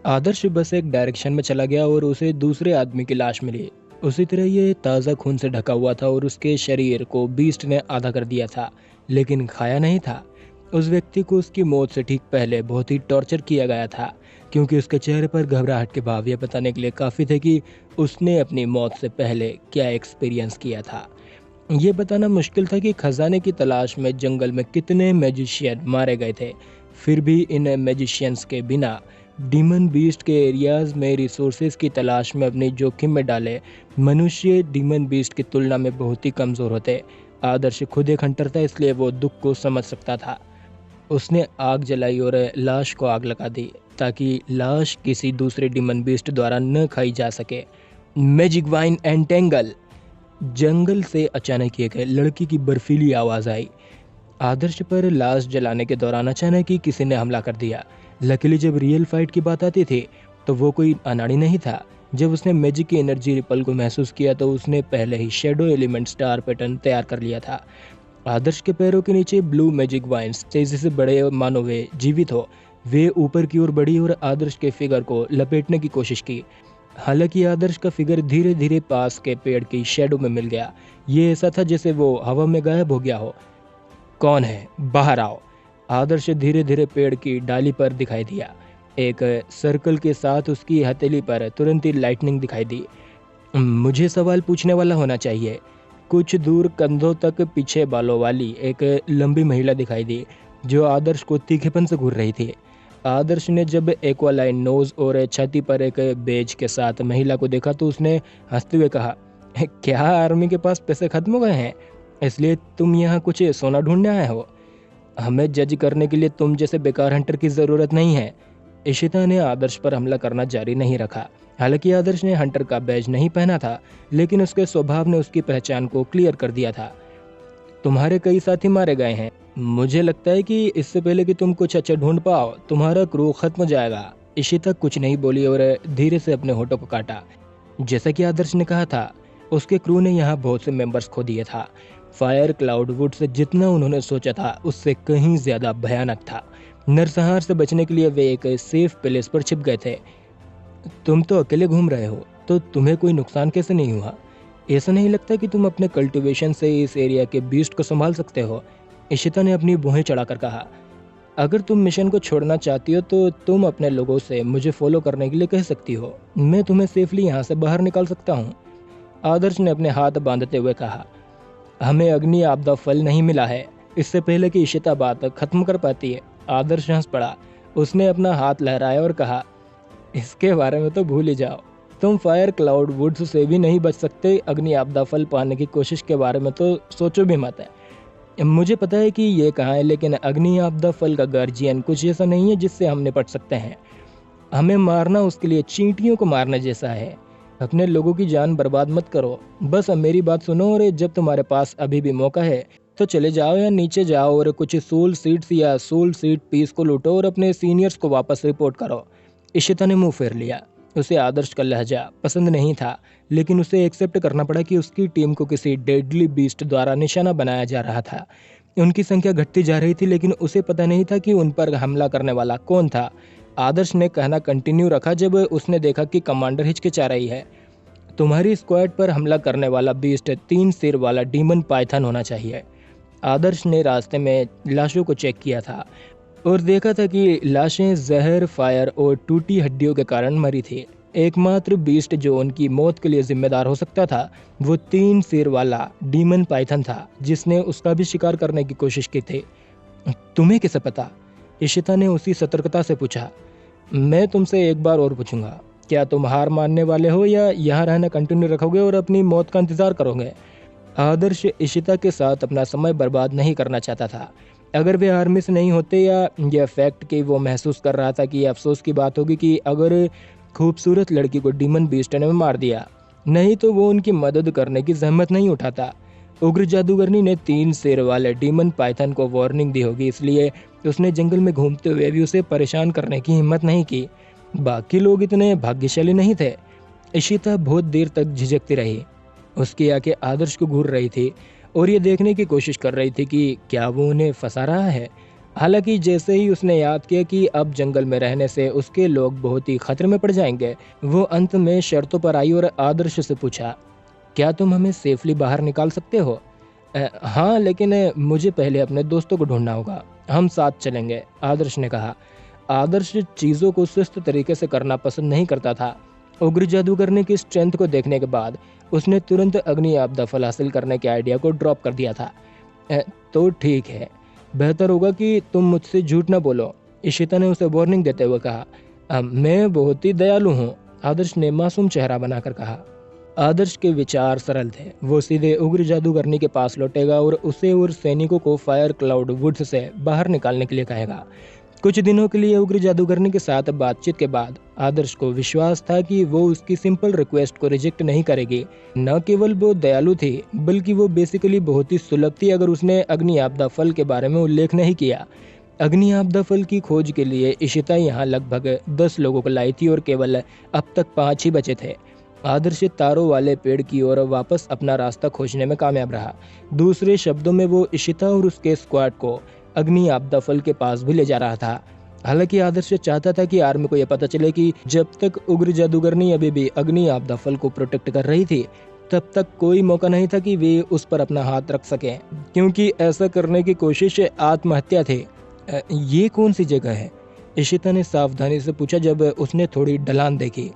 आदर्श बस एक डायरेक्शन में चला गया और उसे दूसरे आदमी की लाश मिली। उसी तरह ये ताज़ा खून से ढका हुआ था और उसके शरीर को बीस्ट ने आधा कर दिया था, लेकिन खाया नहीं था। उस व्यक्ति को उसकी मौत से ठीक पहले बहुत ही टॉर्चर किया गया था, क्योंकि उसके चेहरे पर घबराहट के भाव ये बताने के लिए काफ़ी थे कि उसने अपनी मौत से पहले क्या एक्सपीरियंस किया था। ये बताना मुश्किल था कि खजाने की तलाश में जंगल में कितने मैजिशियन मारे गए थे। फिर भी इन मैजिशियंस के बिना डीमन बीस्ट के एरियाज में रिसोर्सेज की तलाश में अपनी जोखिम में डाले मनुष्य डीमन बीस्ट की तुलना में बहुत ही कमज़ोर होते। आदर्श खुद एक हंटर था, इसलिए वो दुख को समझ सकता था। उसने आग जलाई और लाश को आग लगा दी ताकि लाश किसी दूसरे डीमन बीस्ट द्वारा न खाई जा सके। Magic wine entangle. जंगल से अचानक एक लड़की की बर्फीली आवाज़ आई। आदर्श पर लाश जलाने के दौरान अचानक ही किसी ने हमला कर दिया। लकीली जब रियल फाइट की बात आती थी तो वो कोई अनाड़ी नहीं था। जब उसने मैजिक की एनर्जी रिपल को महसूस किया तो उसने पहले ही शेडो एलिमेंट स्टार पैटर्न तैयार कर लिया था। आदर्श के पैरों के नीचे ब्लू मैजिक वाइन्स तेजी से बड़े मानो वे जीवित हो। वे ऊपर की ओर बढ़ी और आदर्श के फिगर को लपेटने की कोशिश की। हालांकि आदर्श का फिगर धीरे धीरे पास के पेड़ की शेडो में मिल गया। ये ऐसा था जैसे वो हवा में गायब हो गया हो। कौन है? बाहर आओ। आदर्श धीरे धीरे पेड़ की डाली पर दिखाई दिया। एक सर्कल के साथ उसकी हथेली पर तुरंत ही लाइटनिंग दिखाई दी। मुझे सवाल पूछने वाला होना चाहिए। कुछ दूर कंधों तक पीछे बालों वाली एक लंबी महिला दिखाई दी जो आदर्श को तीखेपन से घूर रही थी। आदर्श ने जब एक्वालाइन नोज और छाती पर एक बेज के साथ महिला को देखा तो उसने हंसते हुए कहा, क्या आर्मी के पास पैसे खत्म हो गए हैं, इसलिए तुम यहाँ कुछ सोना ढूंढने आए हो? हमें जज करने के लिए तुम जैसे बेकार हंटर की ज़रूरत नहीं है। इशिता ने आदर्श पर हमला करना जारी नहीं रखा। हालांकि आदर्श ने हंटर का बैज नहीं पहना था, लेकिन उसके स्वभाव ने उसकी पहचान को क्लियर कर दिया था। तुम्हारे कई साथी मारे गए हैं। मुझे लगता है कि इससे पहले कि तुम कुछ अच्छा ढूंढ पाओ तुम्हारा क्रू खत्म हो जाएगा। इशिता कुछ नहीं बोली और धीरे से अपने होठों को काटा। जैसा कि आदर्श ने कहा था, उसके क्रू ने यहाँ बहुत से मेंबर्स खो दिए था। फायर क्लाउड वुड से जितना उन्होंने सोचा था उससे कहीं ज्यादा भयानक था। नरसंहार से बचने के लिए वे एक सेफ प्लेस पर छिप गए थे। तुम तो अकेले घूम रहे हो, तो तुम्हें कोई नुकसान कैसे नहीं हुआ? ऐसा नहीं लगता कि तुम अपने कल्टीवेशन से इस एरिया के बीस्ट को संभाल सकते हो? इशिता ने अपनी भुहें चढ़ाकर कहा। अगर तुम मिशन को छोड़ना चाहती हो तो तुम अपने लोगों से मुझे फॉलो करने के लिए कह सकती हो। मैं तुम्हें सेफली यहाँ से बाहर निकाल सकता हूँ। आदर्श ने अपने हाथ बांधते हुए कहा। हमें अग्नि आपदा फल नहीं मिला है। इससे पहले कि इशिता बात खत्म कर पाती है, आदर्श हंस पड़ा। उसने अपना हाथ लहराया और कहा, इसके बारे में तो भूल ही जाओ। तुम फायर क्लाउड वुड्स से भी नहीं बच सकते। अग्नि आपदा फल पाने की कोशिश के बारे में तो सोचो भी मत है। मुझे पता है कि ये कहाँ है, लेकिन अग्नि आपदा फल का गार्जियन कुछ ऐसा नहीं है जिससे हम निपट सकते हैं। हमें मारना उसके लिए चींटियों को मारने जैसा है। अपने लोगों की जान बर्बाद मत करो। बस अब मेरी बात सुनो और जब तुम्हारे पास अभी भी मौका है तो चले जाओ या नीचे जाओ और कुछ सोल सीड्स या सोल सीड पीस को लूटो और अपने सीनियर्स को वापस रिपोर्ट करो। इशिता ने मुंह फेर लिया। उसे आदर्श का लहजा पसंद नहीं था, लेकिन उसे एक्सेप्ट करना पड़ा कि उसकी टीम को किसी डेडली बीस्ट द्वारा निशाना बनाया जा रहा था। उनकी संख्या घटती जा रही थी, लेकिन उसे पता नहीं था कि उन पर हमला करने वाला कौन था। आदर्श ने कहना कंटिन्यू रखा जब उसने देखा कि कमांडर हिचकिचा रही है। तुम्हारी स्क्वाड पर हमला करने वाला बीस्ट 3 सिर वाला डीमन पाइथन होना चाहिए। आदर्श ने रास्ते में लाशों को चेक किया था और देखा था कि लाशें जहर, फायर और टूटी हड्डियों के कारण मरी थी। एकमात्र बीस्ट जो उनकी मौत के लिए जिम्मेदार हो सकता था वो 3 सिर वाला डीमन पाइथन था, जिसने उसका भी शिकार करने की कोशिश की थी। तुम्हें कैसे पता? इशिता ने उसी सतर्कता से पूछा। मैं तुमसे एक बार और पूछूंगा, क्या तुम हार मानने वाले हो या यहाँ रहना कंटिन्यू रखोगे और अपनी मौत का इंतजार करोगे? आदर्श इशिता के साथ अपना समय बर्बाद नहीं करना चाहता था। अगर वे आर्मी से नहीं होते या यह फैक्ट कि वो महसूस कर रहा था कि अफसोस की बात होगी कि अगर खूबसूरत लड़की को डीमन बीस्ट ने मार दिया, नहीं तो वो उनकी मदद करने की जहमत नहीं उठाता। उग्र जादूगरनी ने 3 सिर वाले डीमन पाइथन को वार्निंग दी होगी, इसलिए उसने जंगल में घूमते हुए भी उसे परेशान करने की हिम्मत नहीं की। बाकी लोग इतने भाग्यशाली नहीं थे। इशिता बहुत देर तक झिझकती रही। उसकी आंखें आदर्श को घूर रही थी और ये देखने की कोशिश कर रही थी कि क्या वो उन्हें फंसा रहा है। हालांकि जैसे ही उसने याद किया कि अब जंगल में रहने से उसके लोग बहुत ही खतरे में पड़ जाएंगे, वो अंत में शर्तों पर आई और आदर्श से पूछा, क्या तुम हमें सेफली बाहर निकाल सकते हो? हाँ, लेकिन मुझे पहले अपने दोस्तों को ढूंढना होगा। हम साथ चलेंगे, आदर्श ने कहा। आदर्श चीज़ों को सुस्त तरीके से करना पसंद नहीं करता था। उग्र जादूगरनी की स्ट्रेंथ को देखने के बाद उसने तुरंत अग्नि आपदा फल हासिल करने के आइडिया को ड्रॉप कर दिया था। "अ, तो ठीक है, बेहतर होगा कि तुम मुझसे झूठ न बोलो", इशिता ने उसे वार्निंग देते हुए कहा। मैं बहुत ही दयालु हूँ", आदर्श ने मासूम चेहरा बनाकर कहा। आदर्श के विचार सरल थे। वो सीधे उग्र जादूगरनी के पास लौटेगा और उसे और सैनिकों को फायर क्लाउड वुड्स से बाहर निकालने के लिए कहेगा। कुछ दिनों के लिए उग्र जादूगरनी के साथ बातचीत के बाद आदर्श को विश्वास था कि वो उसकी सिंपल रिक्वेस्ट को रिजेक्ट नहीं करेगी। न केवल वो दयालु थी, बल्कि वो बेसिकली बहुत ही सुलभ थी अगर उसने अग्नि आपदा फल के बारे में उल्लेख नहीं किया। अग्नि आपदा फल की खोज के लिए इशिता यहाँ लगभग 10 लोगों को लाई थी और केवल अब तक 5 ही बचे थे। आदर्श तारों वाले पेड़ की ओर वापस अपना रास्ता खोजने में कामयाब रहा। दूसरे शब्दों में वो इशिता और उसके स्क्वाड को अग्नि आपदा फल के पास भी ले जा रहा था। हालांकि आदर्श चाहता था कि आर्मी को यह पता चले कि जब तक उग्र जादूगरनी अभी भी अग्नि आपदा फल को प्रोटेक्ट कर रही थी, तब तक कोई मौका नहीं था कि वे उस पर अपना हाथ रख सकें, क्योंकि ऐसा करने की कोशिश आत्महत्या थी। ये कौन सी जगह है?" इशिता ने सावधानी से पूछा जब उसने थोड़ी ढलान देखी।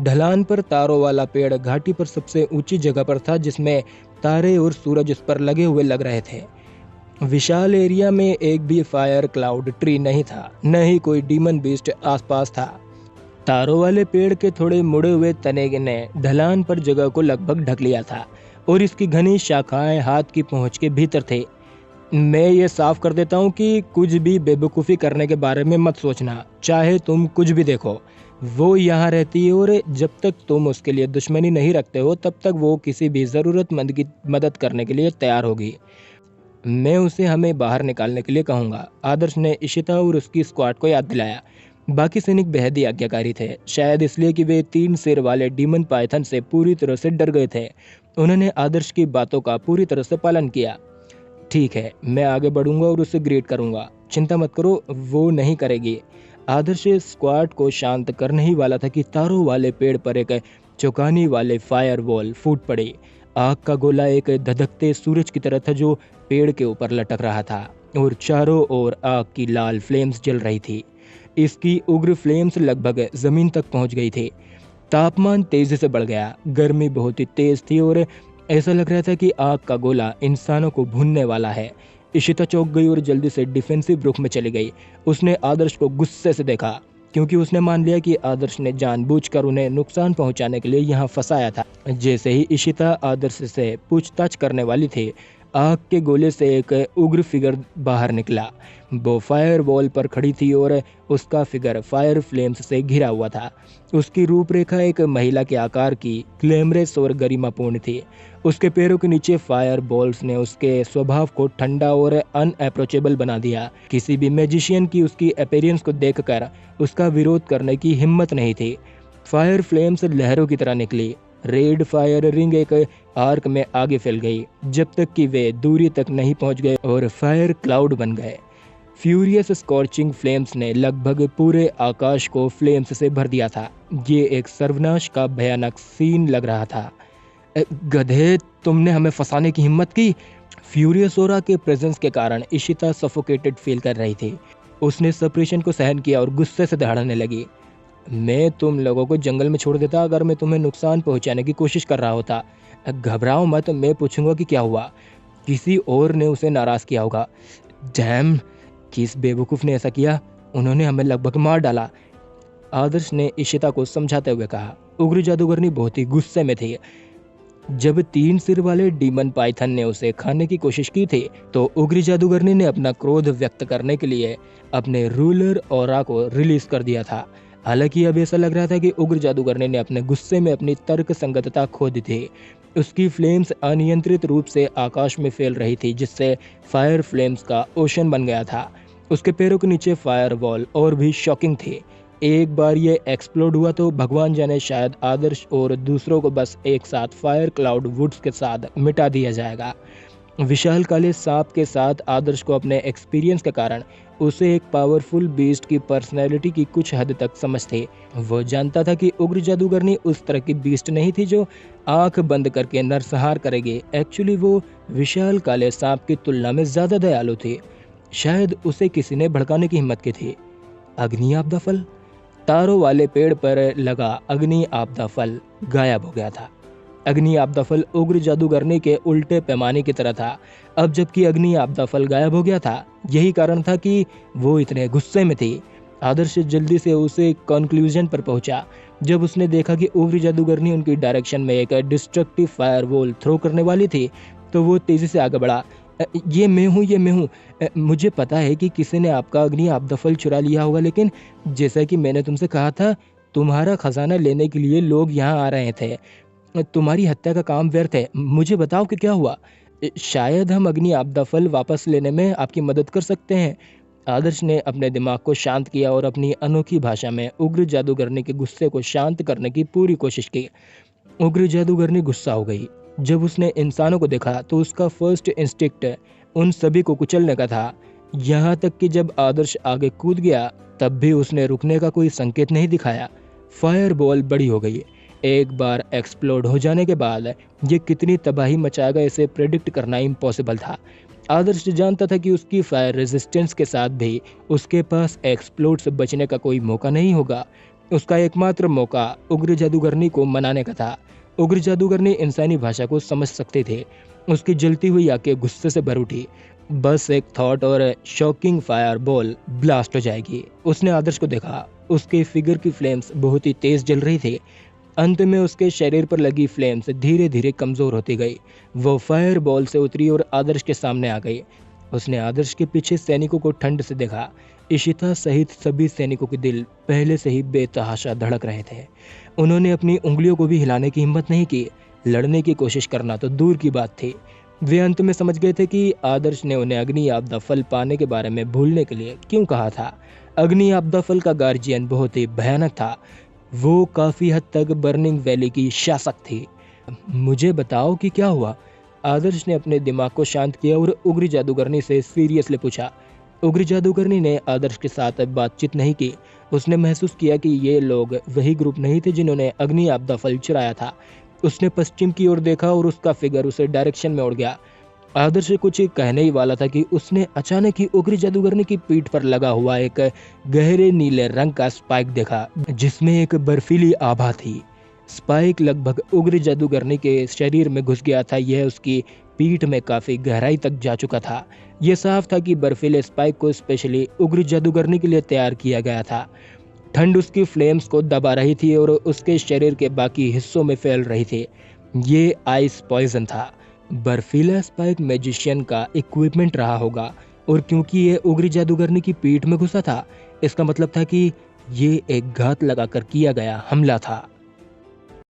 ढलान पर तारों वाला पेड़ घाटी पर सबसे ऊंची जगह पर था, जिसमें तारे और सूरज उस पर लगे हुए लग रहे थे। विशाल एरिया में एक भी फायर क्लाउड ट्री नहीं था, न ही कोई डीमन बीस्ट आसपास था। तारों वाले पेड़ के थोड़े मुड़े हुए तने ने ढलान पर जगह को लगभग ढक लिया था और इसकी घनी शाखाएं हाथ की पहुंच के भीतर थे। मैं ये साफ कर देता हूँ कि कुछ भी बेवकूफ़ी करने के बारे में मत सोचना, चाहे तुम कुछ भी देखो। वो यहाँ रहती है और जब तक तुम उसके लिए दुश्मनी नहीं रखते हो, तब तक वो किसी भी ज़रूरतमंद की मदद करने के लिए तैयार होगी। मैं उसे हमें बाहर निकालने के लिए कहूँगा, आदर्श ने इशिता और उसकी स्क्वाड को याद दिलाया। बाकी सैनिक बेहद ही आज्ञाकारी थे, शायद इसलिए कि वे 3 सिर वाले डीमन पाइथन से पूरी तरह से डर गए थे। उन्होंने आदर्श की बातों का पूरी तरह से पालन किया। ठीक है, मैं आगे बढ़ूंगा और उसे ग्रीट करूंगा, चिंता मत करो, वो नहीं करेगी। आदर्श स्क्वाड को शांत करने ही वाला था कि तारों वाले पेड़ पर एक चौकाने वाले फायर वॉल फूट पड़ी। आग का गोला एक धधकते सूरज की तरह था जो पेड़ के ऊपर लटक रहा था और चारों ओर आग की लाल फ्लेम्स जल रही थी। इसकी उग्र फ्लेम्स लगभग जमीन तक पहुंच गई थी। तापमान तेजी से बढ़ गया, गर्मी बहुत ही तेज थी और ऐसा लग रहा था कि आग का गोला इंसानों को भूनने वाला है। इशिता चौंक गई और जल्दी से डिफेंसिव रुख में चली गई। उसने आदर्श को गुस्से से देखा, क्योंकि उसने मान लिया कि आदर्श ने जानबूझकर उन्हें नुकसान पहुंचाने के लिए यहाँ फंसाया था। जैसे ही इशिता आदर्श से पूछताछ करने वाली थी, आग के गोले से एक उग्र फिगर बाहर निकला। वो फायर वॉल पर खड़ी थी और उसका फिगर फायर फ्लेम्स से घिरा हुआ था। उसकी रूपरेखा एक महिला के आकार की, ग्लैमरस और गरिमापूर्ण थी। उसके पैरों के नीचे फायर बॉल्स ने उसके स्वभाव को ठंडा और अनअप्रोचेबल बना दिया। किसी भी मैजिशियन की उसकी अपीयरेंस को देखकर उसका विरोध करने की हिम्मत नहीं थी। फायर फ्लेम्स लहरों की तरह निकली। रेड फायर रिंग एक आर्क में आगे फैल गई, जब तक कि वे दूरी तक नहीं पहुंच गए और फायर क्लाउड बन गए। फ्यूरियस स्कॉर्चिंग फ्लेम्स ने लगभग पूरे आकाश को फ्लेम्स से भर दिया था। ये एक सर्वनाश का भयानक सीन लग रहा था। गधे, तुमने हमें फंसाने की हिम्मत की। फ्यूरियस ओरा के प्रेजेंस के कारण इशिता सफोकेटेड फील कर रही थी। उसने सप्रेशन को सहन किया और गुस्से से दहाड़ने लगी। मैं तुम लोगों को जंगल में छोड़ देता अगर मैं तुम्हें नुकसान पहुंचाने की कोशिश कर रहा होता। घबराओ मत, मैं पूछूंगा कि क्या हुआ। किसी और ने उसे नाराज किया होगा। डैम, किस बेवकूफ ने ऐसा किया? उन्होंने हमें लगभग मार डाला, आदर्श ने इशिता को समझाते हुए कहा। उग्र जादूगरनी बहुत ही गुस्से में थी। जब 3 सिर वाले डीमन पाइथन ने उसे खाने की कोशिश की थी, तो उग्र जादूगरनी ने अपना क्रोध व्यक्त करने के लिए अपने रूलर ऑरा को रिलीज कर दिया था। हालांकि अब ऐसा लग रहा था कि उग्र जादूगरनी ने अपने गुस्से में अपनी तर्क संगतता खो दी थी। उसकी फ्लेम्स अनियंत्रित रूप से आकाश में फैल रही थी, जिससे फायर फ्लेम्स का ओशन बन गया था। उसके पैरों के नीचे फायर वॉल और भी शॉकिंग थी। एक बार ये एक्सप्लोड हुआ तो भगवान जाने, शायद आदर्श और दूसरों को बस एक साथ फायर क्लाउड वुड्स के साथ मिटा दिया जाएगा। विशाल काले सांप के साथ आदर्श को अपने एक्सपीरियंस के कारण उसे एक पावरफुल बीस्ट की पर्सनैलिटी की कुछ हद तक समझ थी। वो जानता था कि उग्र जादूगरनी उस तरह की बीस्ट नहीं थी जो आंख बंद करके नरसंहार करेगी। एक्चुअली वो विशाल काले सांप की तुलना में ज्यादा दयालु थी। शायद उसे किसी ने भड़काने की हिम्मत की थी। अग्नि आपदा फल। तारों वाले पेड़ पर लगा अग्नि आपदा फल गायब हो गया था। अग्नि आपदा फल उग्र जादूगरनी के उल्टे पैमाने की तरह था। अब जबकि अग्नि आपदा फल गायब हो गया था, यही कारण था कि वो इतने गुस्से में थी। आदर्श जल्दी से उसे कंक्लूजन पर पहुंचा। जब उसने देखा कि उग्र जादूगरनी उनकी डायरेक्शन में एक डिस्ट्रक्टिव फायरवॉल थ्रो करने वाली थी, तो वो तेजी से आगे बढ़ा। ये मैं हूँ, ये मैं हूँ। मुझे पता है कि किसी ने आपका अग्नि आपदा फल चुरा लिया होगा, लेकिन जैसा कि मैंने तुमसे कहा था, तुम्हारा खजाना लेने के लिए लोग यहाँ आ रहे थे। तुम्हारी हत्या का काम व्यर्थ है। मुझे बताओ कि क्या हुआ। शायद हम अग्नि आपदा फल वापस लेने में आपकी मदद कर सकते हैं। आदर्श ने अपने दिमाग को शांत किया और अपनी अनोखी भाषा में उग्र जादूगरनी के गुस्से को शांत करने की पूरी कोशिश की। उग्र जादूगरनी गुस्सा हो गई। जब उसने इंसानों को देखा तो उसका फर्स्ट इंस्टिक्ट उन सभी को कुचलने का था। यहाँ तक कि जब आदर्श आगे कूद गया, तब भी उसने रुकने का कोई संकेत नहीं दिखाया। फायर बॉल बड़ी हो गई। एक बार एक्सप्लोड हो जाने के बाद ये कितनी तबाही मचाएगा, इसे प्रेडिक्ट करना इम्पॉसिबल था। आदर्श जानता था कि उसकी फायर रेजिस्टेंस के साथ भी उसके पास एक्सप्लोड से बचने का कोई मौका नहीं होगा। उसका एकमात्र मौका उग्र जादूगरनी को मनाने का था। उग्र जादूगरनी इंसानी भाषा को समझ सकते थे। उसकी जलती हुई आंखें गुस्से से भर उठी। बस एक थॉट और शॉकिंग फायर बॉल ब्लास्ट हो जाएगी। उसने आदर्श को देखा। उसके फिगर की फ्लेम्स बहुत ही तेज जल रही थी। अंत में उसके शरीर पर लगी फ्लेम्स धीरे धीरे कमजोर होती गई। वो फायर बॉल से उतरी और आदर्श के सामने आ गई। उसने आदर्श के पीछे सैनिकों को ठंड से देखा। इशिता सहित सभी सैनिकों के दिल पहले से ही बेतहाशा धड़क रहे थे। उन्होंने अपनी उंगलियों को भी हिलाने की हिम्मत नहीं की। लड़ने की कोशिश करना तो दूर की बात थी। वे अंत में समझ गए थे कि आदर्श ने उन्हें अग्नि आपदा फल पाने के बारे में भूलने के लिए क्यों कहा था। अग्नि आपदा फल का गार्जियन बहुत ही भयानक था। वो काफी हद तक बर्निंग वैली की शासक थी। मुझे बताओ कि क्या हुआ। आदर्श ने अपने दिमाग को शांत किया और उग्र जादूगरनी से सीरियसली पूछा। उग्र जादूगरनी ने आदर्श के साथ बातचीत नहीं की। उसने महसूस किया कि ये लोग वही ग्रुप नहीं थे जिन्होंने अग्नि आपदा फल चुराया था। उसने पश्चिम की ओर देखा और उसका फिगर उसे डायरेक्शन में उड़ गया। आदर्श कुछ कहने ही वाला था कि उसने अचानक ही उग्र जादूगरनी की पीठ पर लगा हुआ एक गहरे नीले रंग का स्पाइक देखा, जिसमें एक बर्फीली आभा थी। स्पाइक लगभग उग्र जादूगरनी के शरीर में घुस गया था। यह उसकी पीठ में काफी गहराई तक जा चुका था। यह साफ था कि बर्फीले स्पाइक को स्पेशली उग्र जादूगरनी के लिए तैयार किया गया था। ठंड उसकी फ्लेम्स को दबा रही थी और उसके शरीर के बाकी हिस्सों में फैल रही थी। ये आइस पॉइजन था। बर्फीला स्पाइक मैजिशियन का इक्विपमेंट रहा होगा, और क्योंकि ये उग्र जादूगरनी की पीठ में घुसा था, इसका मतलब था कि ये एक घात लगाकर किया गया हमला था।